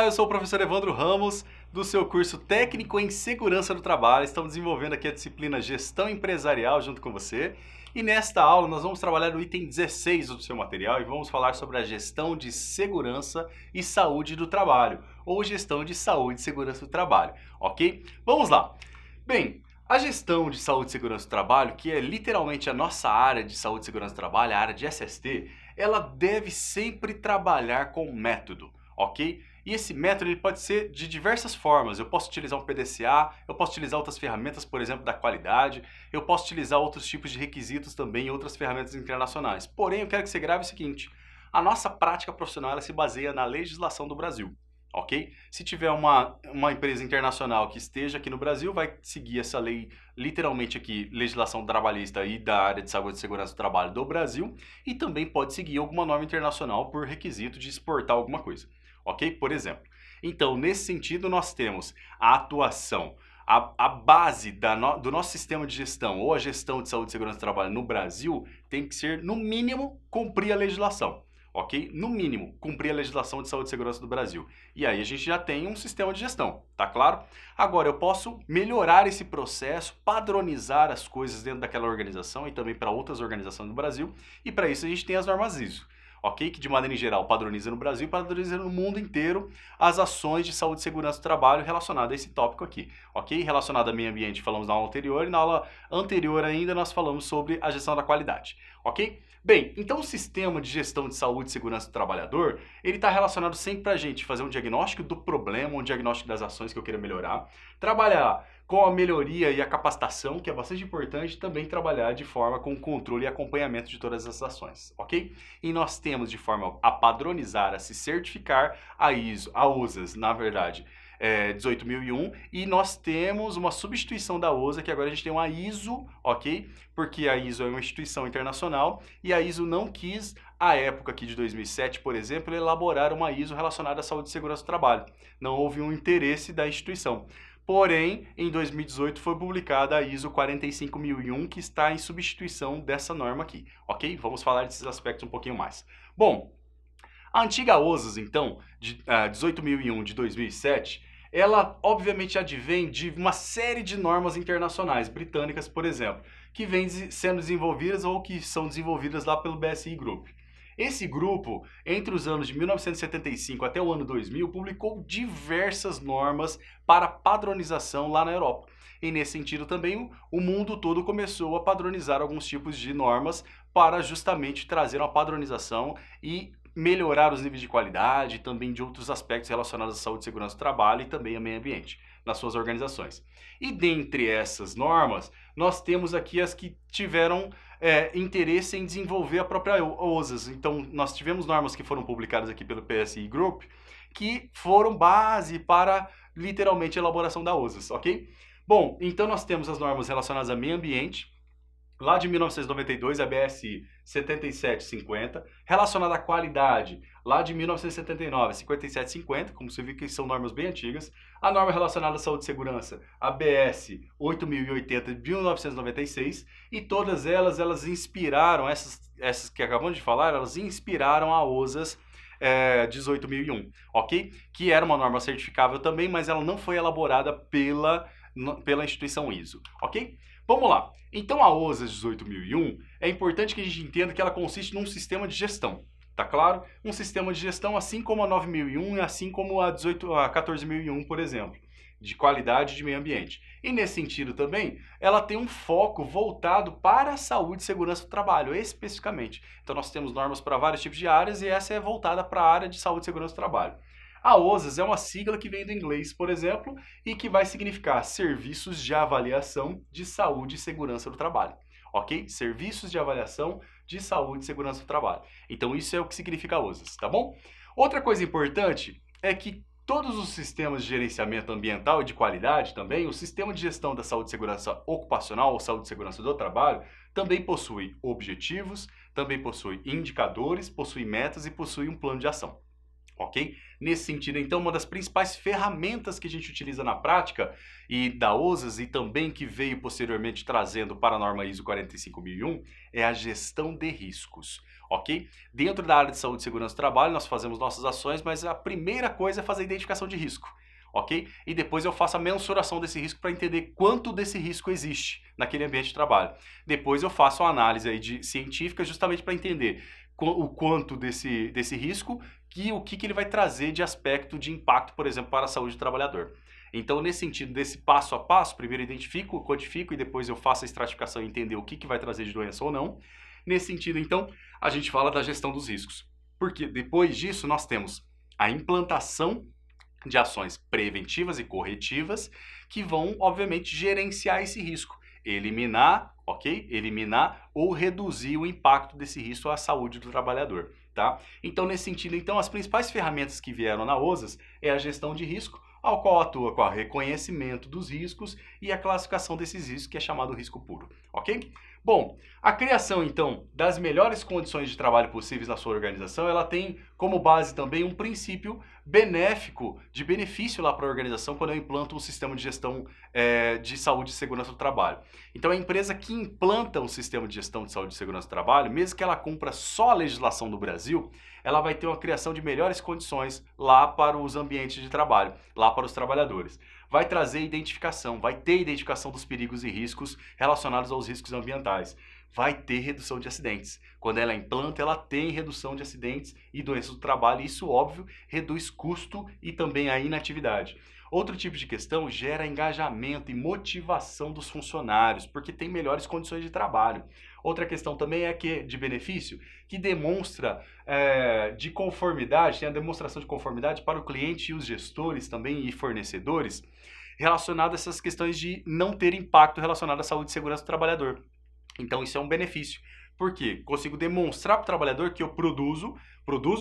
eu sou o professor Evandro Ramos, do seu curso Técnico em Segurança do Trabalho. Estamos desenvolvendo aqui a disciplina Gestão Empresarial junto com você. E nesta aula nós vamos trabalhar no item 16 do seu material e vamos falar sobre a gestão de segurança e saúde do trabalho, ou gestão de saúde e segurança do trabalho, ok? Vamos lá. Bem, a gestão de saúde e segurança do trabalho, que é literalmente a nossa área de saúde e segurança do trabalho, a área de SST, ela deve sempre trabalhar com método, ok? E esse método ele pode ser de diversas formas. Eu posso utilizar um PDCA, eu posso utilizar outras ferramentas, por exemplo, da qualidade, eu posso utilizar outros tipos de requisitos também, outras ferramentas internacionais. Porém, eu quero que você grave o seguinte: a nossa prática profissional ela se baseia na legislação do Brasil, ok? Se tiver uma empresa internacional que esteja aqui no Brasil, vai seguir essa lei, literalmente aqui, legislação trabalhista e da área de saúde e segurança do trabalho do Brasil, e também pode seguir alguma norma internacional por requisito de exportar alguma coisa. Ok? Por exemplo. Então, nesse sentido, nós temos a atuação, a base do nosso sistema de gestão ou a gestão de saúde e segurança do trabalho no Brasil tem que ser, no mínimo, cumprir a legislação. Ok? No mínimo, cumprir a legislação de saúde e segurança do Brasil. E aí a gente já tem um sistema de gestão, tá claro? Agora, eu posso melhorar esse processo, padronizar as coisas dentro daquela organização e também para outras organizações do Brasil. E para isso a gente tem as normas ISO. Ok? Que de maneira geral padroniza no Brasil e padroniza no mundo inteiro as ações de saúde e segurança do trabalho relacionadas a esse tópico aqui. Ok? Relacionado ao meio ambiente falamos na aula anterior e na aula anterior ainda nós falamos sobre a gestão da qualidade. Ok? Bem, então o sistema de gestão de saúde e segurança do trabalhador, ele está relacionado sempre para a gente fazer um diagnóstico do problema, um diagnóstico das ações que eu queira melhorar, trabalhar com a melhoria e a capacitação, que é bastante importante, também trabalhar de forma com controle e acompanhamento de todas as ações, ok? E nós temos de forma a padronizar, a se certificar a ISO, a OSAS, na verdade, 18.001, e nós temos uma substituição da OSA, que agora a gente tem uma ISO, ok? Porque a ISO é uma instituição internacional e a ISO não quis, à época aqui de 2007, por exemplo, elaborar uma ISO relacionada à saúde e segurança do trabalho. Não houve um interesse da instituição. Porém, em 2018 foi publicada a ISO 45001, que está em substituição dessa norma aqui, ok? Vamos falar desses aspectos um pouquinho mais. Bom, a antiga OSAS, então, de 18.001 de 2007, ela obviamente advém de uma série de normas internacionais, britânicas, por exemplo, que vêm sendo desenvolvidas ou que são desenvolvidas lá pelo BSI Group. Esse grupo, entre os anos de 1975 até o ano 2000, publicou diversas normas para padronização lá na Europa. E nesse sentido também, o mundo todo começou a padronizar alguns tipos de normas para justamente trazer uma padronização e melhorar os níveis de qualidade e também de outros aspectos relacionados à saúde e segurança do trabalho e também ao meio ambiente nas suas organizações. E dentre essas normas, nós temos aqui as que tiveram interesse em desenvolver a própria OSAS. Então, nós tivemos normas que foram publicadas aqui pelo PSI Group, que foram base para, literalmente, a elaboração da OSAS, ok? Bom, então nós temos as normas relacionadas ao meio ambiente, lá de 1992, a BSI 7750, relacionada à qualidade, lá de 1979, 5750, como você vê que são normas bem antigas. A norma relacionada à saúde e segurança, a BS 8080 de 1996, e todas elas inspiraram, essas que acabamos de falar, elas inspiraram a OSAS 18.001, ok? Que era uma norma certificável também, mas ela não foi elaborada pela instituição ISO, ok? Vamos lá. Então a OSAS 18.001, é importante que a gente entenda que ela consiste num sistema de gestão, tá claro? Um sistema de gestão assim como a 9.001 e assim como a 14.001, por exemplo, de qualidade e de meio ambiente. E nesse sentido também, ela tem um foco voltado para a saúde e segurança do trabalho, especificamente. Então nós temos normas para vários tipos de áreas e essa é voltada para a área de saúde e segurança do trabalho. A OSAS é uma sigla que vem do inglês, por exemplo, e que vai significar Serviços de Avaliação de Saúde e Segurança do Trabalho, ok? Serviços de Avaliação de Saúde e Segurança do Trabalho. Então isso é o que significa a OSAS, tá bom? Outra coisa importante é que todos os sistemas de gerenciamento ambiental e de qualidade também, o sistema de gestão da saúde e segurança ocupacional ou saúde e segurança do trabalho, também possui objetivos, também possui indicadores, possui metas e possui um plano de ação. Ok? Nesse sentido, então, uma das principais ferramentas que a gente utiliza na prática e da OSAS e também que veio posteriormente trazendo para a norma ISO 45001 é a gestão de riscos. ok? Dentro da área de saúde e segurança do trabalho, nós fazemos nossas ações, mas a primeira coisa é fazer a identificação de risco, ok? E depois eu faço a mensuração desse risco para entender quanto desse risco existe naquele ambiente de trabalho. Depois eu faço uma análise aí científica justamente para entender o quanto desse risco e o que ele vai trazer de aspecto de impacto, por exemplo, para a saúde do trabalhador. Então, nesse sentido, desse passo a passo, primeiro identifico, codifico e depois eu faço a estratificação e entender o que vai trazer de doença ou não. Nesse sentido, então, a gente fala da gestão dos riscos. Porque depois disso, nós temos a implantação de ações preventivas e corretivas que vão, obviamente, gerenciar esse risco. Eliminar, ok? Eliminar ou reduzir o impacto desse risco à saúde do trabalhador, tá? Então, nesse sentido, então, as principais ferramentas que vieram na OSAS é a gestão de risco, ao qual atua com o reconhecimento dos riscos e a classificação desses riscos, que é chamado risco puro, ok? Bom, a criação, então, das melhores condições de trabalho possíveis na sua organização, ela tem como base também um princípio benéfico, de benefício lá para a organização quando eu implanto um sistema de gestão de saúde e segurança do trabalho. Então, a empresa que implanta um sistema de gestão de saúde e segurança do trabalho, mesmo que ela cumpra só a legislação do Brasil, ela vai ter uma criação de melhores condições lá para os ambientes de trabalho, lá para os trabalhadores. Vai trazer identificação, vai ter identificação dos perigos e riscos relacionados aos riscos ambientais. Vai ter redução de acidentes. Quando ela implanta, ela tem redução de acidentes e doenças do trabalho. E isso, óbvio, reduz custo e também a inatividade. Outro tipo de questão gera engajamento e motivação dos funcionários, porque tem melhores condições de trabalho. Outra questão também é que, de benefício, que demonstra de conformidade, tem a demonstração de conformidade para o cliente e os gestores também e fornecedores, relacionado a essas questões de não ter impacto relacionado à saúde e segurança do trabalhador. Então isso é um benefício. Por quê? Consigo demonstrar para o trabalhador que eu produzo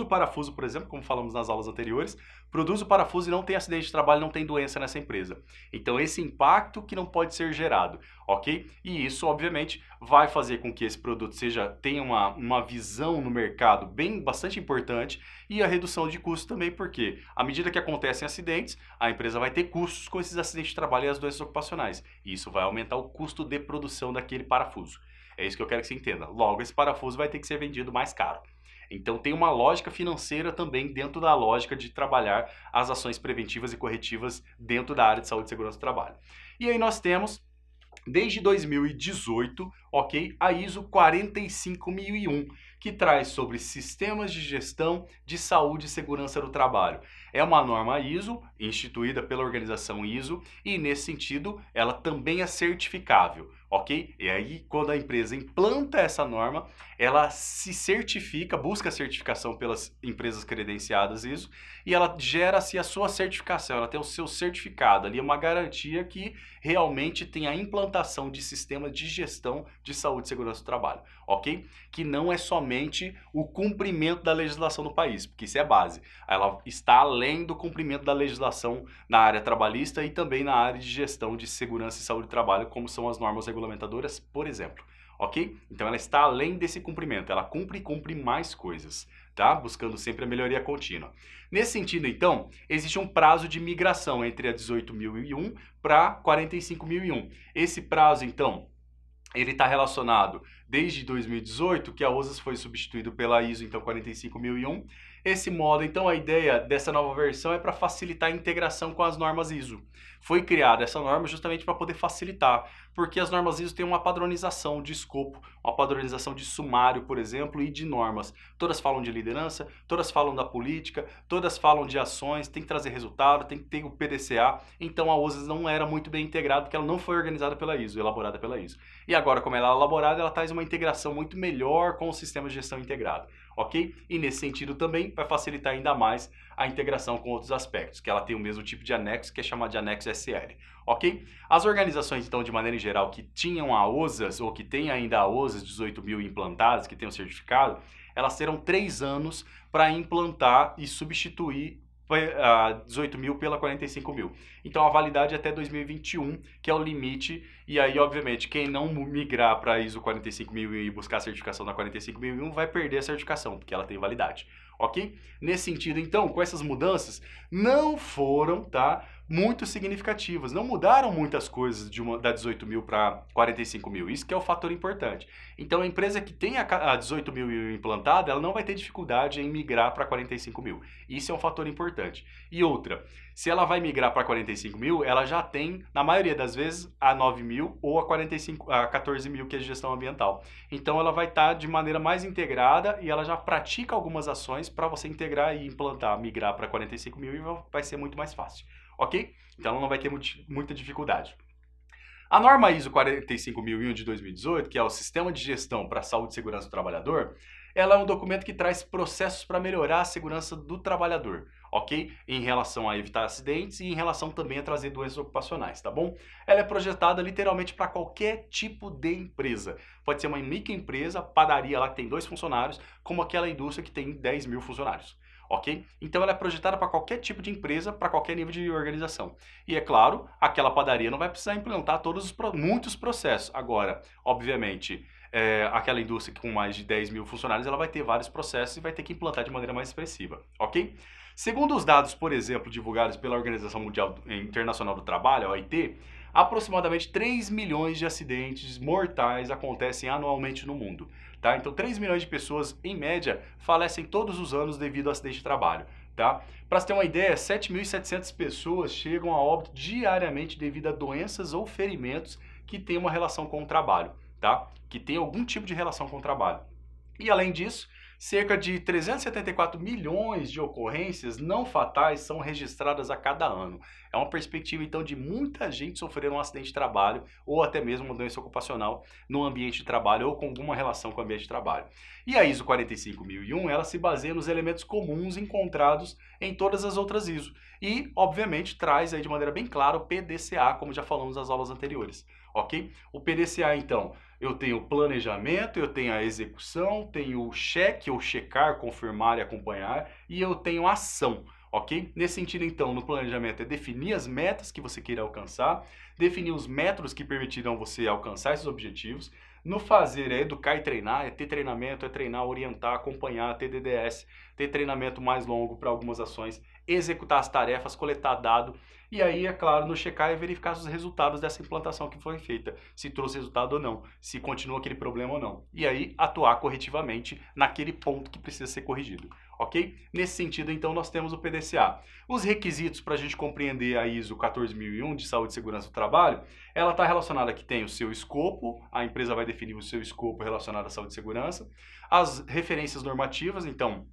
parafuso, por exemplo, como falamos nas aulas anteriores, produzo parafuso e não tem acidente de trabalho, não tem doença nessa empresa. Então esse impacto que não pode ser gerado, ok? E isso, obviamente, vai fazer com que esse produto tenha uma visão no mercado bastante importante e a redução de custos também, porque à medida que acontecem acidentes, a empresa vai ter custos com esses acidentes de trabalho e as doenças ocupacionais. E isso vai aumentar o custo de produção daquele parafuso. É isso que eu quero que você entenda. Logo, esse parafuso vai ter que ser vendido mais caro. Então tem uma lógica financeira também dentro da lógica de trabalhar as ações preventivas e corretivas dentro da área de saúde e segurança do trabalho. E aí nós temos, desde 2018, ok, a ISO 45001, que traz sobre sistemas de gestão de saúde e segurança do trabalho. É uma norma ISO, instituída pela organização ISO, e nesse sentido ela também é certificável, ok? E aí quando a empresa implanta essa norma, ela se certifica, busca a certificação pelas empresas credenciadas ISO, e ela gera-se a sua certificação, ela tem o seu certificado, ali é uma garantia que realmente tem a implantação de sistemas de gestão de saúde e segurança do trabalho, ok? Que não é somente o cumprimento da legislação do país, porque isso é base. Ela está além do cumprimento da legislação na área trabalhista e também na área de gestão de segurança e saúde do trabalho, como são as normas regulamentadoras, por exemplo, ok? Então ela está além desse cumprimento, ela cumpre e cumpre mais coisas, tá? Buscando sempre a melhoria contínua. Nesse sentido, então, existe um prazo de migração entre a 18.001 para 45.001. Esse prazo, então, ele está relacionado desde 2018, que a OSAS foi substituído pela ISO, então 45001. Esse modo, então, a ideia dessa nova versão é para facilitar a integração com as normas ISO. Foi criada essa norma justamente para poder facilitar, porque as normas ISO têm uma padronização de escopo, uma padronização de sumário, por exemplo, e de normas. Todas falam de liderança, todas falam da política, todas falam de ações, tem que trazer resultado, tem que ter o PDCA. Então a OSAS não era muito bem integrada, porque ela não foi organizada pela ISO, elaborada pela ISO. E agora, como ela é elaborada, ela traz uma integração muito melhor com o sistema de gestão integrado, ok? E nesse sentido também vai facilitar ainda mais a integração com outros aspectos, que ela tem o mesmo tipo de anexo, que é chamado de anexo SL, ok? As organizações, então, de maneira em geral, que tinham a OSAS, ou que têm ainda a OSAS 18.000 implantadas, que tem o certificado, elas terão 3 anos para implantar e substituir a 18.000 pela 45.000. Então a validade é até 2021, que é o limite, e aí obviamente quem não migrar para a ISO 45001 e buscar a certificação da 45001 vai perder a certificação, porque ela tem validade, ok? Nesse sentido, então, com essas mudanças, não foram, tá, muito significativas. Não mudaram muitas coisas da 18 mil para 45 mil. Isso que é o fator importante. Então, a empresa que tem a 18 mil implantada, ela não vai ter dificuldade em migrar para 45 mil. Isso é um fator importante. E outra, se ela vai migrar para 45 mil, ela já tem, na maioria das vezes, a 9 mil ou a 14 mil, que é gestão ambiental. Então, ela vai estar de maneira mais integrada e ela já pratica algumas ações para você integrar e implantar, migrar para 45 mil e vai ser muito mais fácil. Ok? Então ela não vai ter muita dificuldade. A norma ISO 45001 de 2018, que é o Sistema de Gestão para a Saúde e Segurança do Trabalhador, ela é um documento que traz processos para melhorar a segurança do trabalhador, ok? Em relação a evitar acidentes e em relação também a trazer doenças ocupacionais, tá bom? Ela é projetada literalmente para qualquer tipo de empresa. Pode ser uma microempresa, padaria lá que tem 2 funcionários, como aquela indústria que tem 10 mil funcionários. Ok? Então ela é projetada para qualquer tipo de empresa, para qualquer nível de organização. E é claro, aquela padaria não vai precisar implantar muitos processos. Agora, obviamente, aquela indústria com mais de 10 mil funcionários, ela vai ter vários processos e vai ter que implantar de maneira mais expressiva. Ok? Segundo os dados, por exemplo, divulgados pela Organização Internacional do Trabalho, a OIT, aproximadamente 3 milhões de acidentes mortais acontecem anualmente no mundo. Tá? Então, 3 milhões de pessoas, em média, falecem todos os anos devido a acidente de trabalho. Tá? Para você ter uma ideia, 7.700 pessoas chegam a óbito diariamente devido a doenças ou ferimentos que têm uma relação com o trabalho, tá? Que tem algum tipo de relação com o trabalho. E além disso, cerca de 374 milhões de ocorrências não fatais são registradas a cada ano. É uma perspectiva, então, de muita gente sofrer um acidente de trabalho ou até mesmo uma doença ocupacional no ambiente de trabalho ou com alguma relação com o ambiente de trabalho. E a ISO 45001, ela se baseia nos elementos comuns encontrados em todas as outras ISO. E, obviamente, traz aí de maneira bem clara o PDCA, como já falamos nas aulas anteriores. Ok? O PDCA, então, eu tenho o planejamento, eu tenho a execução, tenho o cheque ou checar, confirmar e acompanhar, e eu tenho a ação, ok? Nesse sentido, então, no planejamento é definir as metas que você queira alcançar, definir os métodos que permitirão você alcançar esses objetivos. No fazer é educar e treinar, é ter treinamento, é treinar, orientar, acompanhar, ter DDS, ter treinamento mais longo para algumas ações, executar as tarefas, coletar dado, e aí, é claro, no checar é verificar os resultados dessa implantação que foi feita, se trouxe resultado ou não, se continua aquele problema ou não. E aí, atuar corretivamente naquele ponto que precisa ser corrigido, ok? Nesse sentido, então, nós temos o PDCA. Os requisitos para a gente compreender a ISO 14001 de Saúde e Segurança do Trabalho, ela está relacionada que tem o seu escopo, a empresa vai definir o seu escopo relacionado à saúde e segurança, as referências normativas, então,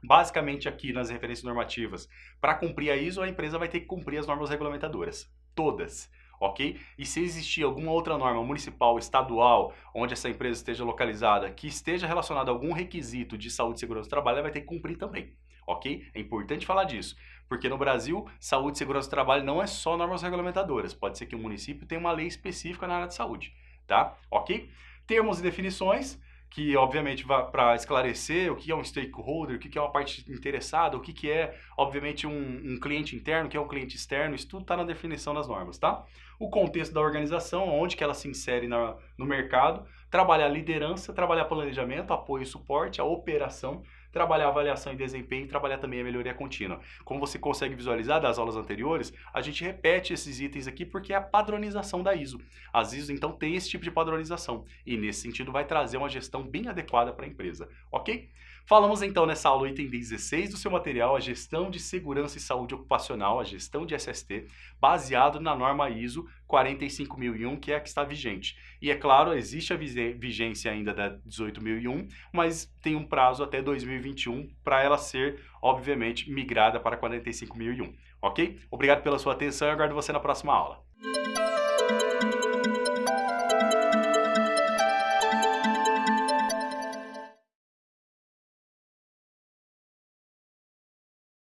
basicamente aqui nas referências normativas, para cumprir a ISO, a empresa vai ter que cumprir as normas regulamentadoras, todas, ok? E se existir alguma outra norma municipal, estadual, onde essa empresa esteja localizada, que esteja relacionada a algum requisito de saúde e segurança do trabalho, ela vai ter que cumprir também, ok? É importante falar disso, porque no Brasil, saúde e segurança do trabalho não é só normas regulamentadoras, pode ser que o município tenha uma lei específica na área de saúde, tá? Ok? Termos e definições, que obviamente vai para esclarecer o que é um stakeholder, o que é uma parte interessada, o que é, obviamente, um cliente interno, o que é um cliente externo, isso tudo está na definição das normas, tá? O contexto da organização, onde que ela se insere no mercado, trabalhar liderança, trabalhar planejamento, apoio e suporte, a operação, trabalhar avaliação e desempenho e trabalhar também a melhoria contínua. Como você consegue visualizar das aulas anteriores, a gente repete esses itens aqui porque é a padronização da ISO. As ISO, então, tem esse tipo de padronização e, nesse sentido, vai trazer uma gestão bem adequada para a empresa, ok? Falamos, então, nessa aula item 16 do seu material, a gestão de segurança e saúde ocupacional, a gestão de SST, baseado na norma ISO 45001, que é a que está vigente. E, é claro, existe a vigência ainda da 18001, mas tem um prazo até 2021 para ela ser, obviamente, migrada para 45001, ok? Obrigado pela sua atenção e aguardo você na próxima aula.